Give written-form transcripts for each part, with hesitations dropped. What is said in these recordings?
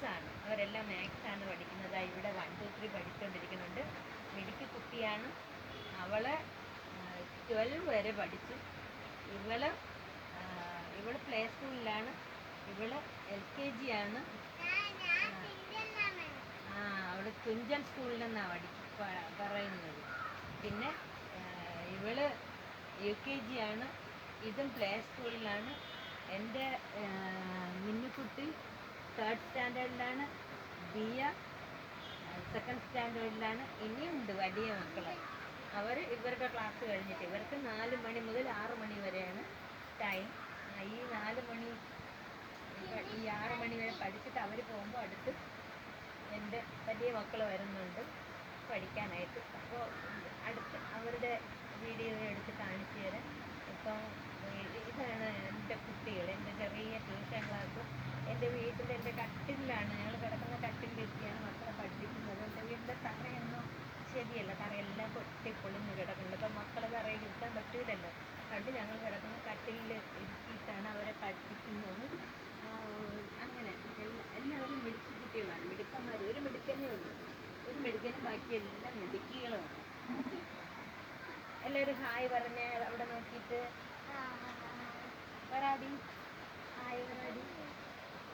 മാത്സാണ്, അവരെല്ലാം മാത്സാണ് പഠിക്കുന്നത്. ഇവിടെ 1, 2, 3 പഠിച്ചുകൊണ്ടിരിക്കുന്നുണ്ട്. മിടുക്കി കുട്ടിയാണ്. അവള് 12 വരെ പഠിച്ചു. ഇവള് പ്ലേ സ്കൂളിലാണ്. ഇവള് LKG ആണ്. അവള് തുഞ്ചൻ സ്കൂളിൽ നിന്നാണ് പറയുന്നത്. പിന്നെ ഇവള് UKG ആണ്. ഇതും പ്ലേ സ്കൂളിലാണ്. എൻ്റെ മിന്നുക്കുട്ടി 3rd സ്റ്റാൻഡേർഡിലാണ്. ദിയ 2nd സ്റ്റാൻഡേർഡിലാണ്. ഇനിയുണ്ട് വലിയ മക്കള്. ഇവരുടെ ക്ലാസ് കഴിഞ്ഞിട്ട് ഇവർക്ക് 4 മണി മുതൽ 6 മണി വരെയാണ് ടൈം. ഈ 6 മണി വരെ പഠിച്ചിട്ട് അവർ പോകുമ്പോൾ അടുത്ത് എൻ്റെ വലിയ മക്കൾ വരുന്നുണ്ട് പഠിക്കാനായിട്ട്. അപ്പോൾ അടുത്ത് അവരുടെ വീഡിയോ എടുത്ത് കാണിച്ചു തരാം. ഇപ്പം ഇതാണ് എൻ്റെ കുട്ടികൾ, എൻ്റെ ചെറിയ ട്യൂഷൻ ക്ലാസ്. എൻ്റെ വീട്ടിൽ എൻ്റെ കട്ടിലാണ്, ഞങ്ങൾ കിടക്കുന്ന കട്ടിലിരിക്കുകയാണ് മക്കളെ പഠിപ്പിക്കുന്നത്. എൻ്റെ വീട്ടിലെ തറയൊന്നും ശരിയല്ല, തറയെല്ലാം പൊട്ടിപ്പൊളിഞ്ഞ് കിടക്കുന്നുണ്ട്. അപ്പം മക്കളെ തറയിൽ ഇരുത്താൻ പറ്റൂലല്ലോ. അതുകൊണ്ട് ഞങ്ങൾ കിടക്കുന്ന കട്ടിലിൽ ഇരുത്തിയിട്ടാണ് അവരെ പഠിപ്പിക്കുന്നത്. അങ്ങനെ എല്ലാവരും മിടുക്കി കുട്ടികളാണ്, മിടുക്കന്മാർ. ഒരു മിടുക്കനേ ഉള്ളൂ, ഒരു മിടുക്കനും ബാക്കിയെല്ലാം മിടുക്കികളുമാണ്. എല്ലാവരും ഹായ് പറഞ്ഞ അവിടെ നോക്കിയിട്ട് വരാടി, ഹായ് വരാടി,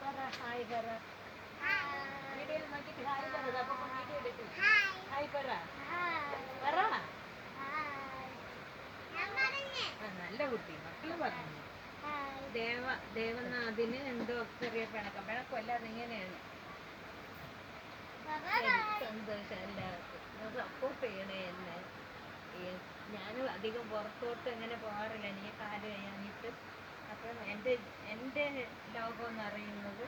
പറ ഹായ് പറ. വീഡിയോയിൽ നോക്കിയിട്ട് ഹായ് പറ. അപ്പോൾ വീഡിയോ എടുക്കും. ഹായ് പറ പറ. നല്ല കുട്ടി, മക്കള് പറഞ്ഞു. ദേവനാഥിന് എന്തോ ചെറിയ പിണക്കമല്ല, അതിങ്ങനെയാണ്. സന്തോഷം എല്ലാവർക്കും. സപ്പോർട്ട് ചെയ്യണേ എന്നെ. ഞാനും അധികം പുറത്തോട്ട് എങ്ങനെ പോകാറില്ല, എനിക്ക് കാല് കഴിയാനിട്ട്. അപ്പം എൻ്റെ ലോകം എന്ന് പറയുന്നത്